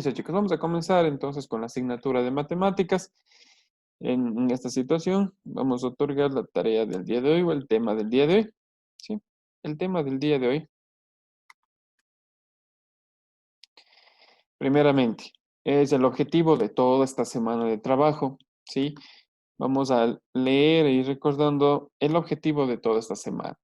Listo, chicos, vamos a comenzar entonces con la asignatura de matemáticas. En esta situación vamos a otorgar la tarea del día de hoy o el tema del día de hoy. ¿Sí? El tema del día de hoy, primeramente, es el objetivo de toda esta semana de trabajo. ¿Sí? Vamos a leer y ir recordando el objetivo de toda esta semana.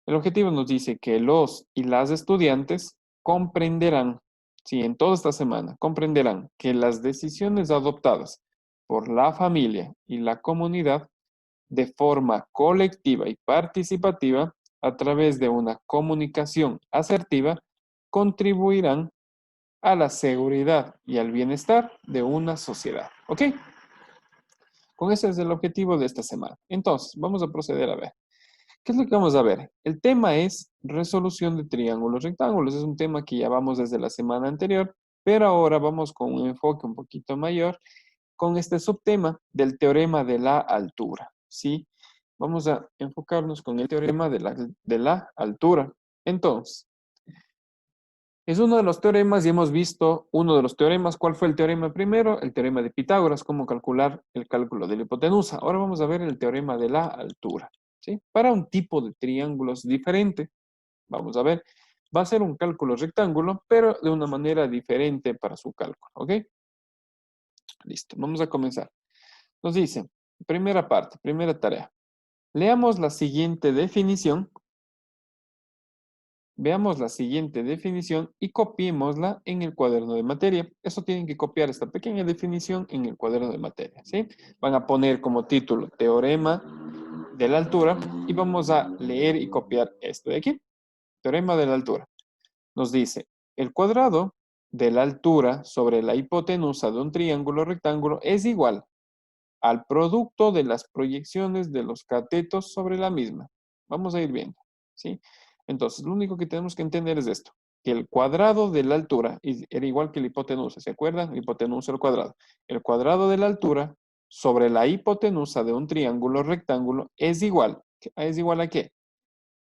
El objetivo nos dice que los y las estudiantes comprenderán, sí, en toda esta semana, comprenderán que las decisiones adoptadas por la familia y la comunidad de forma colectiva y participativa a través de una comunicación asertiva contribuirán a la seguridad y al bienestar de una sociedad. ¿Ok? Con ese es el objetivo de esta semana. Entonces, vamos a proceder a ver. ¿Qué es lo que vamos a ver? El tema es resolución de triángulos rectángulos. Es un tema que ya vamos desde la semana anterior, pero ahora vamos con un enfoque un poquito mayor con este subtema del teorema de la altura. ¿Sí? Vamos a enfocarnos con el teorema de la altura. Entonces, es uno de los teoremas y hemos visto uno de los teoremas. ¿Cuál fue el teorema primero? El teorema de Pitágoras, cómo calcular el cálculo de la hipotenusa. Ahora vamos a ver el teorema de la altura. ¿Sí? Para un tipo de triángulos diferente, vamos a ver, va a ser un cálculo rectángulo, pero de una manera diferente para su cálculo. ¿Ok? Listo, vamos a comenzar. Nos dice, primera parte, primera tarea. Leamos la siguiente definición. Veamos la siguiente definición y copiémosla en el cuaderno de materia. Eso tienen que copiar esta pequeña definición en el cuaderno de materia, ¿sí? Van a poner como título teorema de la altura y vamos a leer y copiar esto de aquí. Teorema de la altura. Nos dice, el cuadrado de la altura sobre la hipotenusa de un triángulo rectángulo es igual al producto de las proyecciones de los catetos sobre la misma. Vamos a ir viendo, ¿sí? Entonces, lo único que tenemos que entender es esto, que el cuadrado de la altura era igual que la hipotenusa, ¿se acuerdan? Hipotenusa al cuadrado. El cuadrado de la altura sobre la hipotenusa de un triángulo rectángulo ¿es igual a qué?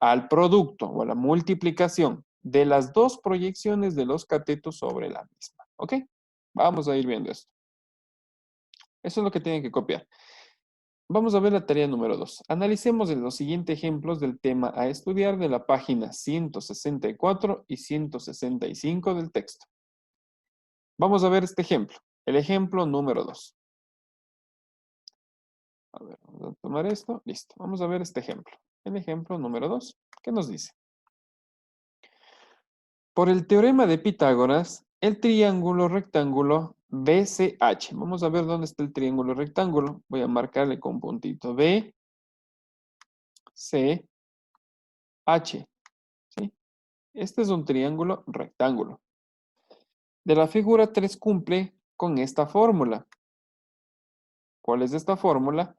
Al producto o a la multiplicación de las dos proyecciones de los catetos sobre la misma, ¿ok? Vamos a ir viendo esto. Eso es lo que tienen que copiar. Vamos a ver la tarea número 2. Analicemos los siguientes ejemplos del tema a estudiar de la página 164 y 165 del texto. Vamos a ver este ejemplo. El ejemplo número 2. A ver, vamos a tomar esto. Listo. Vamos a ver este ejemplo. El ejemplo número 2. ¿Qué nos dice? Por el teorema de Pitágoras, el triángulo rectángulo BCH. Vamos a ver dónde está el triángulo rectángulo. Voy a marcarle con puntito B, C, H. ¿Sí? Este es un triángulo rectángulo. De la figura 3 cumple con esta fórmula. ¿Cuál es esta fórmula?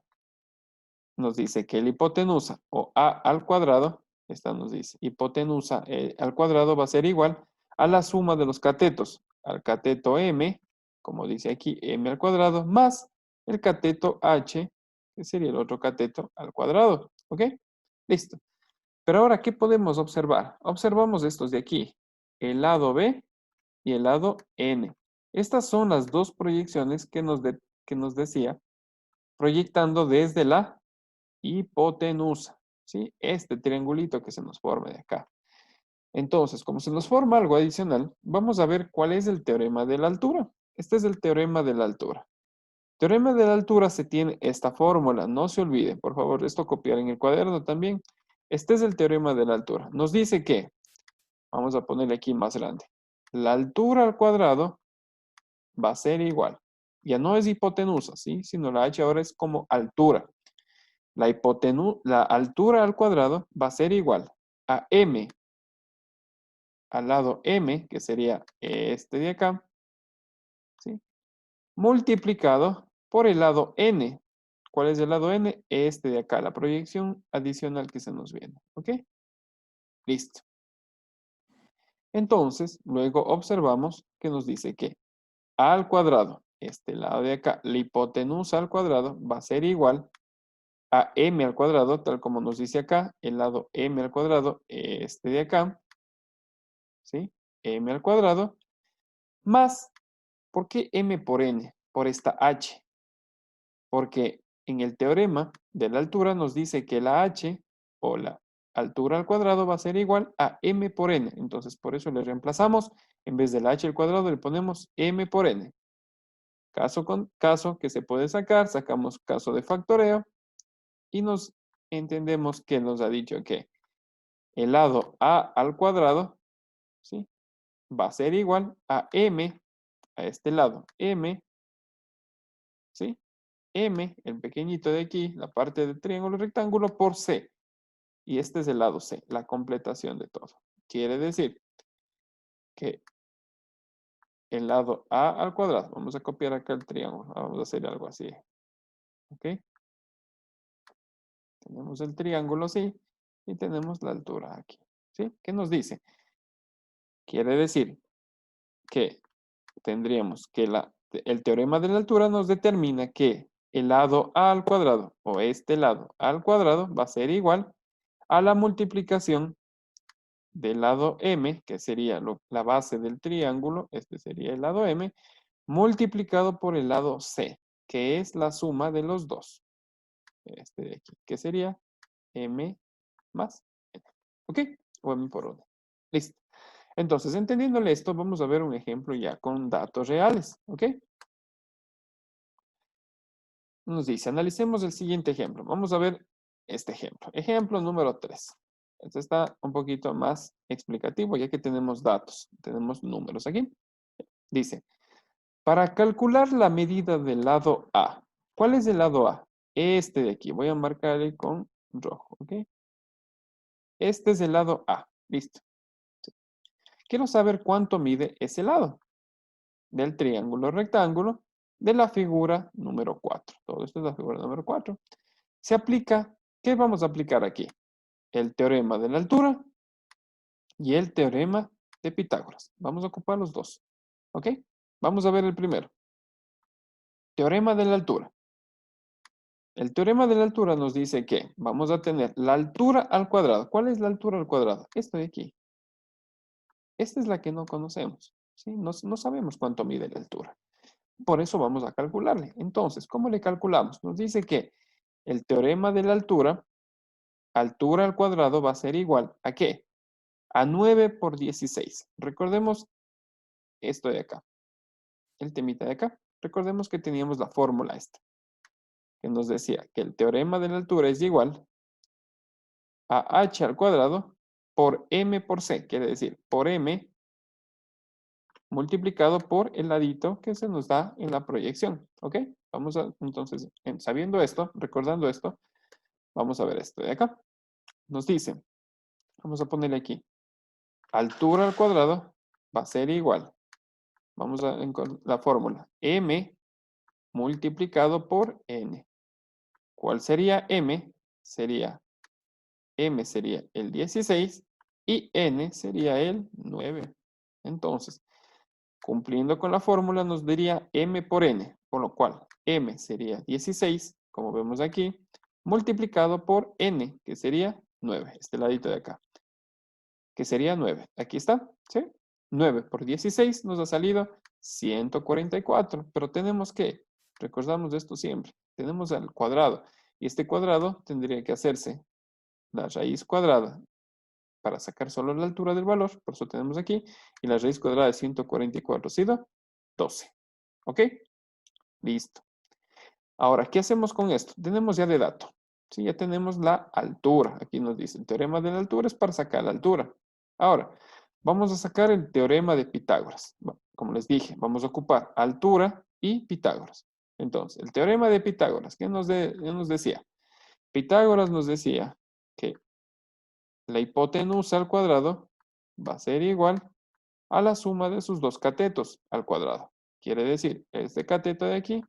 Nos dice que la hipotenusa o a al cuadrado, esta nos dice, hipotenusa al cuadrado va a ser igual a la suma de los catetos, al cateto m, como dice aquí, m al cuadrado, más el cateto h, que sería el otro cateto al cuadrado. ¿Ok? Listo. Pero ahora, ¿qué podemos observar? Observamos estos de aquí, el lado b y el lado n. Estas son las dos proyecciones que nos decía, proyectando desde la hipotenusa, ¿sí? Este triangulito que se nos forma de acá. Entonces, como se nos forma algo adicional, vamos a ver cuál es el teorema de la altura. Este es el teorema de la altura. Teorema de la altura se tiene esta fórmula, no se olvide, por favor, esto copiar en el cuaderno también. Este es el teorema de la altura. Nos dice que, vamos a ponerle aquí más grande, la altura al cuadrado va a ser igual. Ya no es hipotenusa, ¿sí? Sino la h ahora es como altura. La altura al cuadrado va a ser igual a m al lado m, que sería este de acá, ¿sí? Multiplicado por el lado n. ¿Cuál es el lado n? Este de acá, la proyección adicional que se nos viene, ¿ok? Listo. Entonces, luego observamos que nos dice que a al cuadrado, este lado de acá, la hipotenusa al cuadrado va a ser igual a m al cuadrado, tal como nos dice acá, el lado m al cuadrado, este de acá, ¿sí? M al cuadrado, más, ¿por qué m por n? Por esta h. Porque en el teorema de la altura nos dice que la h o la altura al cuadrado va a ser igual a m por n. Entonces, por eso le reemplazamos. En vez de la h al cuadrado le ponemos m por n. Caso con caso que se puede sacar, sacamos caso de factoreo y nos entendemos que nos ha dicho que el lado a al cuadrado, ¿sí?, va a ser igual a m, a este lado m, ¿sí?, m, el pequeñito de aquí, la parte del triángulo rectángulo, por c. Y este es el lado c, la completación de todo. Quiere decir que el lado a al cuadrado, vamos a copiar acá el triángulo, vamos a hacer algo así, ¿ok? Tenemos el triángulo así y tenemos la altura aquí, ¿sí? ¿Qué nos dice? Quiere decir que tendríamos que el teorema de la altura nos determina que el lado a al cuadrado o este lado al cuadrado va a ser igual a la multiplicación del lado m, que sería la base del triángulo, este sería el lado m, multiplicado por el lado c, que es la suma de los dos. Este de aquí, que sería m más n. ¿Ok? O m por 1. Listo. Entonces, entendiéndole esto, vamos a ver un ejemplo ya con datos reales. ¿Ok? Nos dice, analicemos el siguiente ejemplo. Vamos a ver este ejemplo. Ejemplo número 3. Este está un poquito más explicativo ya que tenemos datos, tenemos números aquí. Dice, para calcular la medida del lado A. ¿Cuál es el lado A? Este de aquí. Voy a marcarle con rojo. ¿Ok? Este es el lado A. Listo. Quiero saber cuánto mide ese lado del triángulo rectángulo de la figura número 4. Todo esto es la figura número 4. Se aplica, ¿qué vamos a aplicar aquí? El teorema de la altura y el teorema de Pitágoras. Vamos a ocupar los dos. ¿Ok? Vamos a ver el primero. Teorema de la altura. El teorema de la altura nos dice que vamos a tener la altura al cuadrado. ¿Cuál es la altura al cuadrado? Esto de aquí. Esta es la que no conocemos. ¿Sí? No sabemos cuánto mide la altura. Por eso vamos a calcularle. Entonces, ¿cómo le calculamos? Nos dice que el teorema de la altura al cuadrado va a ser igual ¿a qué? A 9 por 16. Recordemos esto de acá. El temita de acá. Recordemos que teníamos la fórmula esta, que nos decía que el teorema de la altura es igual a h al cuadrado por m por c. Quiere decir, por m multiplicado por el ladito que se nos da en la proyección. ¿Ok? Vamos a, entonces, sabiendo esto, recordando esto, vamos a ver esto de acá. Nos dice, vamos a ponerle aquí, altura al cuadrado va a ser igual. Vamos a encontrar la fórmula. M multiplicado por n. ¿Cuál sería m? M sería el 16 y n sería el 9. Entonces, cumpliendo con la fórmula nos daría m por n, por lo cual m sería 16, como vemos aquí, multiplicado por n, que sería 9, este ladito de acá, que sería 9. Aquí está, ¿sí? 9 por 16 nos ha salido 144, pero tenemos que, recordamos esto siempre, tenemos al cuadrado, y este cuadrado tendría que hacerse la raíz cuadrada para sacar solo la altura del valor, por eso tenemos aquí, y la raíz cuadrada de 144 ha sido 12. ¿Ok? Listo. Ahora, ¿qué hacemos con esto? Tenemos ya de dato. Sí, ya tenemos la altura. Aquí nos dice, el teorema de la altura es para sacar la altura. Ahora, vamos a sacar el teorema de Pitágoras. Bueno, como les dije, vamos a ocupar altura y Pitágoras. Entonces, el teorema de Pitágoras, ¿qué nos decía? Pitágoras nos decía que la hipotenusa al cuadrado va a ser igual a la suma de sus dos catetos al cuadrado. Quiere decir, este cateto de aquí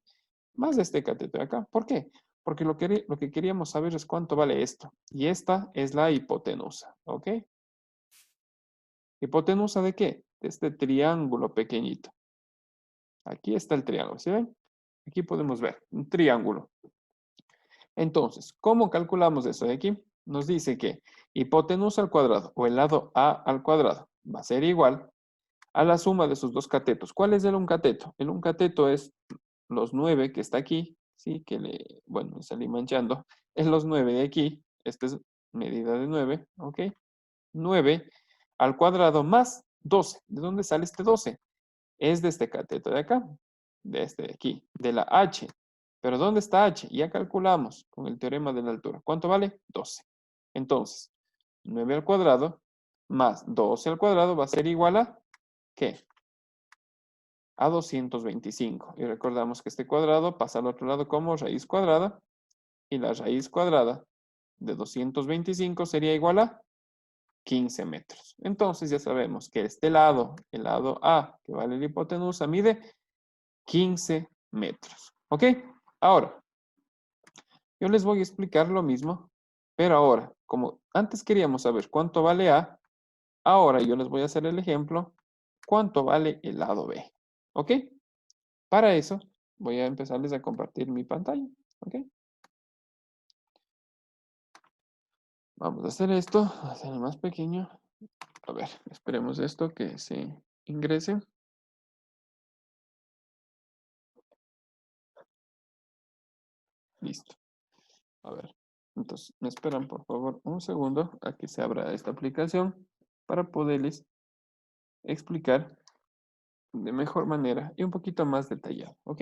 más este cateto de acá. ¿Por qué? Porque lo que queríamos saber es cuánto vale esto. Y esta es la hipotenusa. ¿Ok? ¿Hipotenusa de qué? De este triángulo pequeñito. Aquí está el triángulo. ¿Sí ven? Aquí podemos ver un triángulo. Entonces, ¿cómo calculamos eso de aquí? Nos dice que hipotenusa al cuadrado o el lado A al cuadrado va a ser igual a la suma de sus dos catetos. ¿Cuál es el un cateto? El un cateto es los 9 que está aquí, ¿sí? Que bueno, salí manchando. Es los 9 de aquí. Esta es medida de 9, ¿ok? 9 al cuadrado más 12. ¿De dónde sale este 12? Es de este cateto de acá, de este de aquí, de la H. ¿Pero dónde está H? Ya calculamos con el teorema de la altura. ¿Cuánto vale? 12. Entonces, 9 al cuadrado más 12 al cuadrado va a ser igual a, ¿qué? A 225. Y recordamos que este cuadrado pasa al otro lado como raíz cuadrada. Y la raíz cuadrada de 225 sería igual a 15 metros. Entonces ya sabemos que este lado, el lado A, que vale la hipotenusa, mide 15 metros. ¿Ok? Ahora, yo les voy a explicar lo mismo, pero ahora, como antes queríamos saber cuánto vale A, ahora yo les voy a hacer el ejemplo, cuánto vale el lado B. ¿Ok? Para eso, voy a empezarles a compartir mi pantalla. ¿Ok? Vamos a hacer esto, hacerlo más pequeño. A ver, esperemos esto que se ingrese. Listo. A ver, entonces me esperan por favor un segundo a que se abra esta aplicación para poderles explicar de mejor manera y un poquito más detallado, ¿ok?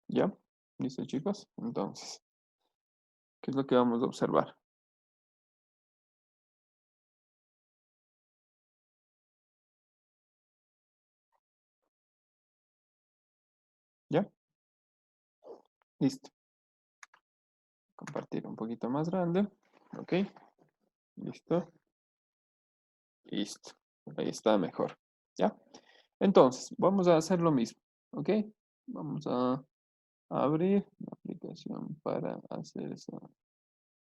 ¿Ya? ¿Listo, chicos? Entonces, ¿qué es lo que vamos a observar? ¿Ya? Listo. Compartir un poquito más grande, ¿ok? Listo. Listo. Ahí está mejor, ¿ya? Entonces, vamos a hacer lo mismo, ¿ok? Vamos a abrir la aplicación para hacer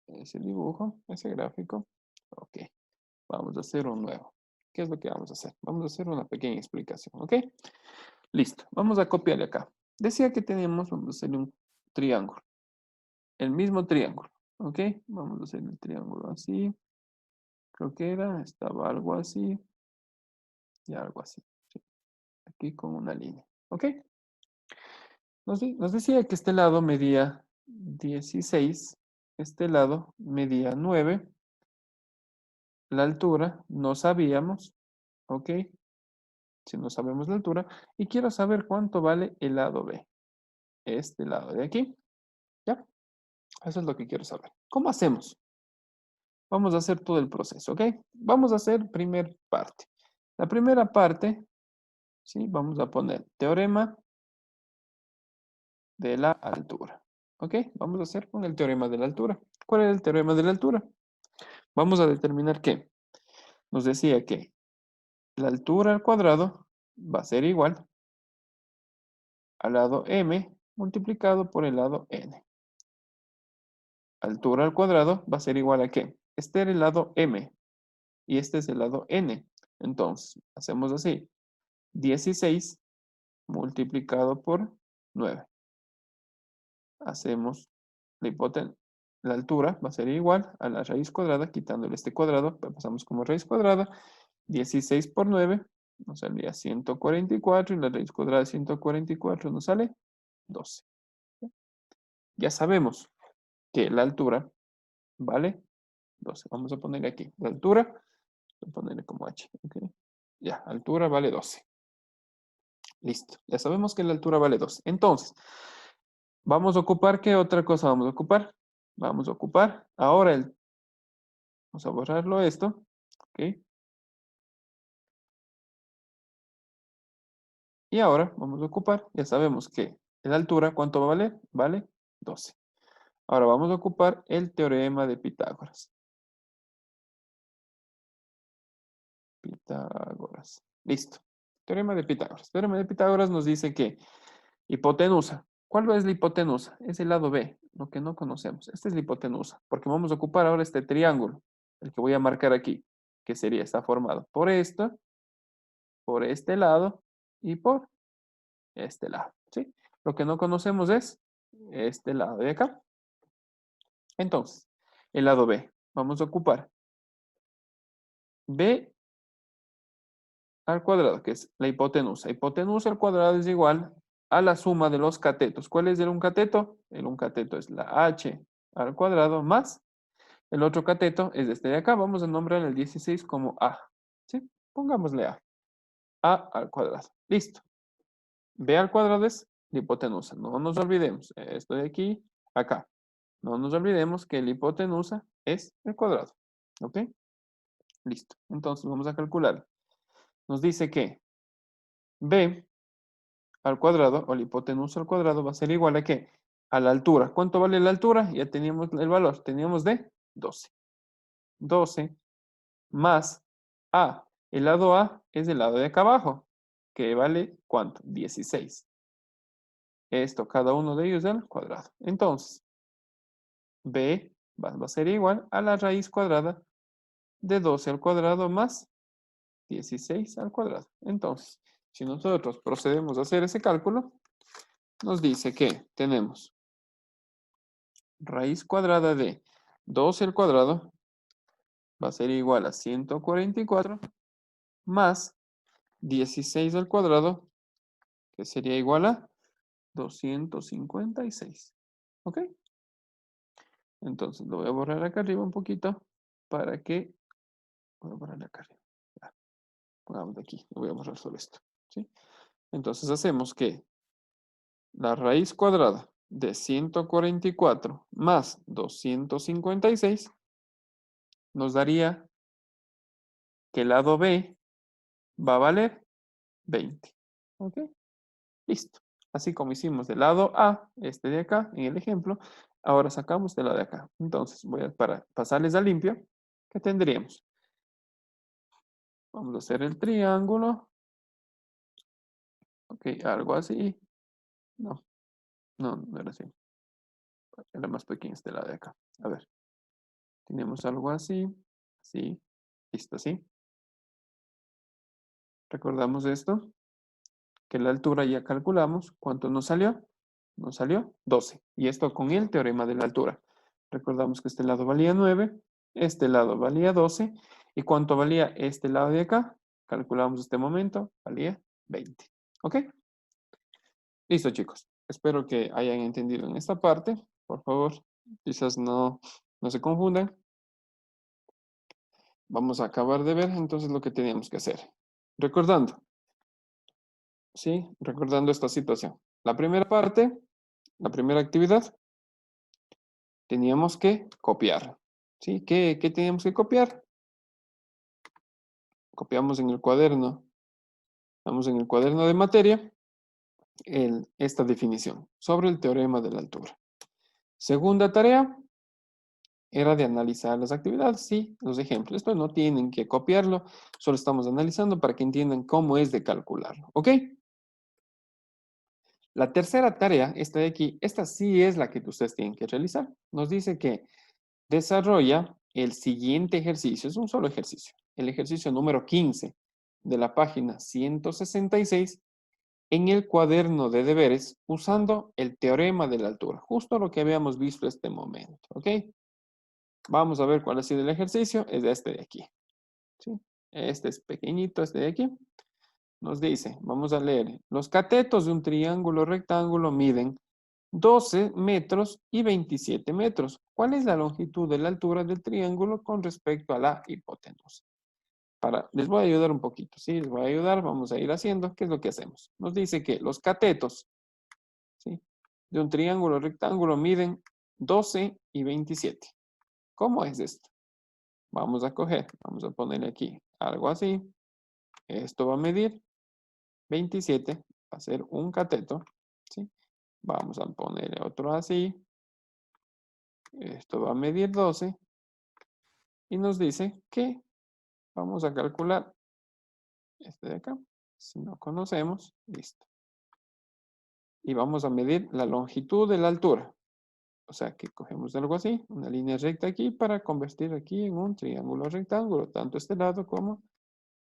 ese dibujo, ese gráfico. Ok, vamos a hacer un nuevo. ¿Qué es lo que vamos a hacer? Vamos a hacer una pequeña explicación, ¿ok? Listo, vamos a copiarle acá. Decía que teníamos, vamos a hacer un triángulo. El mismo triángulo, ¿ok? Vamos a hacer el triángulo así. Creo que estaba algo así y algo así. Sí, aquí con una línea, ¿ok? Nos decía que este lado medía 16, este lado medía 9, la altura no sabíamos, ¿ok? Si no sabemos la altura, y quiero saber cuánto vale el lado B, este lado de aquí, ¿ya? Eso es lo que quiero saber. ¿Cómo hacemos? Vamos a hacer todo el proceso, ¿ok? Vamos a hacer primer parte. La primera parte, ¿sí? Vamos a poner teorema de la altura, ¿ok? Vamos a hacer con el teorema de la altura. ¿Cuál es el teorema de la altura? Vamos a determinar que nos decía que la altura al cuadrado va a ser igual al lado m multiplicado por el lado n. Altura al cuadrado va a ser igual a ¿qué? Este era el lado m y este es el lado n. Entonces, hacemos así. 16 multiplicado por 9. Hacemos la hipotenusa. La altura va a ser igual a la raíz cuadrada, quitándole este cuadrado, pasamos como raíz cuadrada. 16 por 9 nos saldría 144 y la raíz cuadrada de 144 nos sale 12. Ya sabemos que la altura vale 12. Vamos a ponerle aquí la altura, voy a ponerle como h. ¿Ok? Ya, altura vale 12. Listo. Ya sabemos que la altura vale 12. Entonces, vamos a ocupar, ¿qué otra cosa vamos a ocupar? Vamos a ocupar ahora vamos a borrarlo esto. ¿Ok? Y ahora vamos a ocupar, ya sabemos que la altura, ¿cuánto va a valer? Vale 12. Ahora vamos a ocupar el teorema de Pitágoras. Pitágoras. Listo. Teorema de Pitágoras. Teorema de Pitágoras nos dice que hipotenusa. ¿Cuál es la hipotenusa? Es el lado B, lo que no conocemos. Esta es la hipotenusa, porque vamos a ocupar ahora este triángulo, el que voy a marcar aquí, que sería, está formado por esto, por este lado y por este lado, ¿sí? Lo que no conocemos es este lado de acá. Entonces, el lado B. Vamos a ocupar B al cuadrado, que es la hipotenusa. Hipotenusa al cuadrado es igual a la suma de los catetos. ¿Cuál es el un cateto? El un cateto es la h al cuadrado más el otro cateto es este de acá. Vamos a nombrar el 16 como a. ¿Sí? Pongámosle a. A al cuadrado. Listo. B al cuadrado es la hipotenusa. No nos olvidemos. Esto de aquí, acá. No nos olvidemos que la hipotenusa es el cuadrado. ¿Ok? Listo. Entonces vamos a calcular. Nos dice que B al cuadrado o la hipotenusa al cuadrado va a ser igual a ¿qué? A la altura. ¿Cuánto vale la altura? Ya teníamos el valor. Teníamos de 12. 12 más A. El lado A es el lado de acá abajo, que vale ¿cuánto? 16. Esto, cada uno de ellos al cuadrado. Entonces, B va a ser igual a la raíz cuadrada de 12 al cuadrado más 16 al cuadrado. Entonces, si nosotros procedemos a hacer ese cálculo, nos dice que tenemos raíz cuadrada de 12 al cuadrado va a ser igual a 144 más 16 al cuadrado, que sería igual a 256. ¿Ok? Entonces lo voy a borrar acá arriba un poquito para que... Voy a borrar acá arriba. Ya, pongamos de aquí. Voy a borrar solo esto. ¿Sí? Entonces hacemos que la raíz cuadrada de 144 más 256 nos daría que el lado B va a valer 20. ¿Ok? Listo. Así como hicimos del lado A, este de acá, en el ejemplo, ahora sacamos del lado de acá. Entonces, voy a para pasarles a limpio, ¿qué tendríamos? Vamos a hacer el triángulo. Ok, algo así. No, no era así. Era más pequeño este lado de acá. A ver, tenemos algo así, así, listo, ¿sí? Recordamos esto, que la altura ya calculamos. ¿Cuánto nos salió? Nos salió 12. Y esto con el teorema de la altura. Recordamos que este lado valía 9, este lado valía 12. ¿Y cuánto valía este lado de acá? Calculamos este momento, valía 20. ¿Ok? Listo, chicos. Espero que hayan entendido en esta parte. Por favor, quizás no se confundan. Vamos a acabar de ver entonces lo que teníamos que hacer. Recordando, ¿sí? Recordando esta situación. La primera parte, la primera actividad, teníamos que copiar. ¿Sí? ¿Qué teníamos que copiar? Copiamos en el cuaderno. Vamos en el cuaderno de materia esta definición sobre el teorema de la altura. Segunda tarea era de analizar las actividades, sí, los ejemplos. Esto no tienen que copiarlo, solo estamos analizando para que entiendan cómo es de calcularlo. ¿Ok? La tercera tarea, esta de aquí, esta sí es la que ustedes tienen que realizar. Nos dice que desarrolla el siguiente ejercicio, es un solo ejercicio, el ejercicio número 15 de la página 166 en el cuaderno de deberes usando el teorema de la altura, justo lo que habíamos visto este momento, ¿ok? Vamos a ver cuál ha sido el ejercicio, es este de aquí, ¿sí? Este es pequeñito, este de aquí. Nos dice, vamos a leer, los catetos de un triángulo rectángulo miden 12 metros y 27 metros. ¿Cuál es la longitud de la altura del triángulo con respecto a la hipotenusa? Les voy a ayudar un poquito, ¿sí? Les voy a ayudar, vamos a ir haciendo. ¿Qué es lo que hacemos? Nos dice que los catetos, ¿sí? De un triángulo rectángulo miden 12 y 27. ¿Cómo es esto? Vamos a coger, vamos a ponerle aquí algo así. Esto va a medir 27, va a ser un cateto, ¿sí? Vamos a ponerle otro así. Esto va a medir 12. Y nos dice que vamos a calcular este de acá. Si no conocemos, listo. Y vamos a medir la longitud de la altura. O sea que cogemos algo así, una línea recta aquí para convertir aquí en un triángulo rectángulo. Tanto este lado como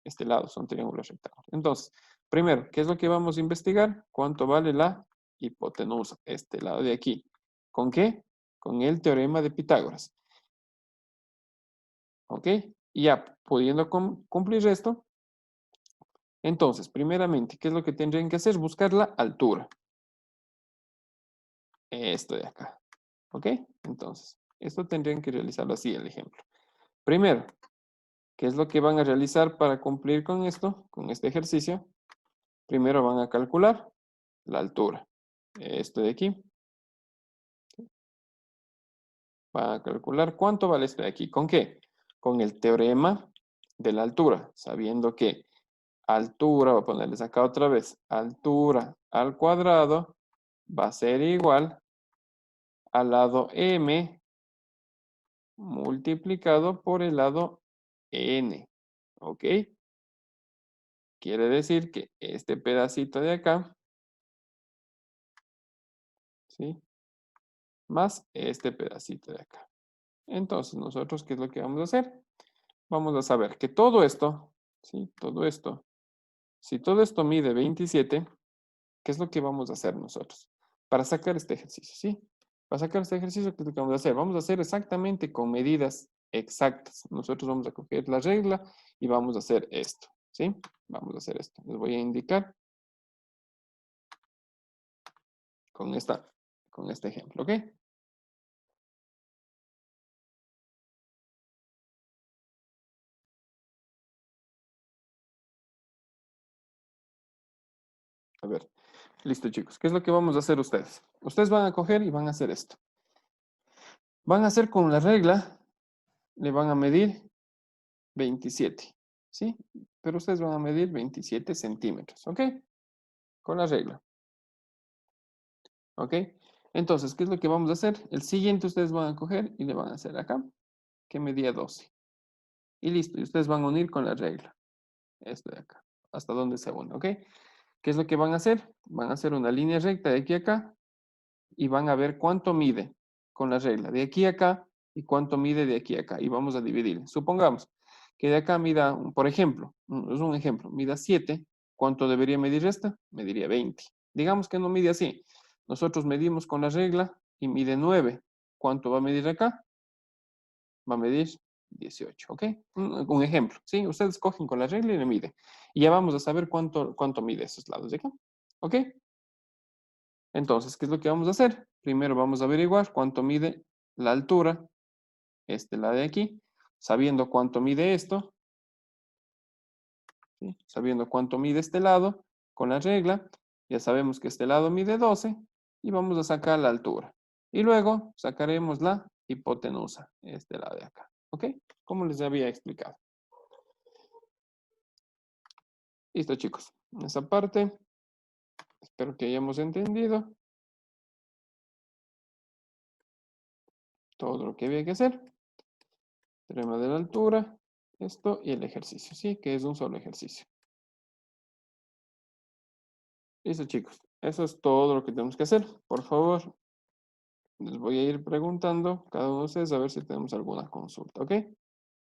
este lado son triángulos rectángulos. Entonces, primero, ¿qué es lo que vamos a investigar? ¿Cuánto vale la hipotenusa? Este lado de aquí. ¿Con qué? con el teorema de Pitágoras. ¿Ok? Y ya, pudiendo cumplir esto, entonces, primeramente, ¿qué es lo que tendrían que hacer? Buscar la altura. Esto de acá. ¿Ok? Entonces, esto tendrían que realizarlo así, el ejemplo. Primero, ¿qué es lo que van a realizar para cumplir con esto, con este ejercicio? Primero van a calcular la altura. Esto de aquí. Van a calcular cuánto vale esto de aquí. ¿Con qué? Con el teorema de la altura, sabiendo que altura, voy a ponerles acá otra vez, altura al cuadrado va a ser igual al lado m multiplicado por el lado n. ¿Ok? Quiere decir que este pedacito de acá, ¿sí? Más este pedacito de acá. Entonces, nosotros, ¿qué es lo que vamos a hacer? Vamos a saber que todo esto, ¿sí? Todo esto, si todo esto mide 27, ¿qué es lo que vamos a hacer nosotros? Para sacar este ejercicio, ¿sí? Para sacar este ejercicio, ¿qué es lo que vamos a hacer? Vamos a hacer exactamente con medidas exactas. Nosotros vamos a coger la regla y vamos a hacer esto, ¿sí? Vamos a hacer esto. Les voy a indicar con con este ejemplo, ¿ok? A ver, listo, chicos. ¿Qué es lo que vamos a hacer ustedes? Ustedes van a coger y van a hacer esto. Van a hacer con la regla, le van a medir 27, ¿sí? Pero ustedes van a medir 27 centímetros, ¿ok? Con la regla, ¿ok? Entonces, ¿qué es lo que vamos a hacer? El siguiente ustedes van a coger y le van a hacer acá, que medía 12. Y listo, y ustedes van a unir con la regla. Esto de acá, hasta donde se une, ¿ok? ¿Qué es lo que van a hacer? Van a hacer una línea recta de aquí a acá y van a ver cuánto mide con la regla de aquí a acá y cuánto mide de aquí a acá. Y vamos a dividir. Supongamos que de acá mida, por ejemplo, es un ejemplo, mida 7. ¿Cuánto debería medir esta? Mediría 20. Digamos que no mide así. Nosotros medimos con la regla y mide 9. ¿Cuánto va a medir acá? Va a medir 18, ¿ok? Un ejemplo, ¿sí? Ustedes cogen con la regla y le miden. Y ya vamos a saber cuánto mide esos lados de acá, ¿ok? Entonces, ¿qué es lo que vamos a hacer? Primero vamos a averiguar cuánto mide la altura, la de aquí, sabiendo cuánto mide esto, ¿sí? Sabiendo cuánto mide este lado, con la regla, ya sabemos que este lado mide 12 y vamos a sacar la altura. Y luego sacaremos la hipotenusa, este lado de acá, ¿ok? Como les había explicado. Listo, chicos. Esa parte, espero que hayamos entendido todo lo que había que hacer. Teorema de la altura, esto y el ejercicio, ¿sí? Que es un solo ejercicio. Listo, chicos. Eso es todo lo que tenemos que hacer. Por favor, les voy a ir preguntando cada uno de ustedes a ver si tenemos alguna consulta, ¿ok?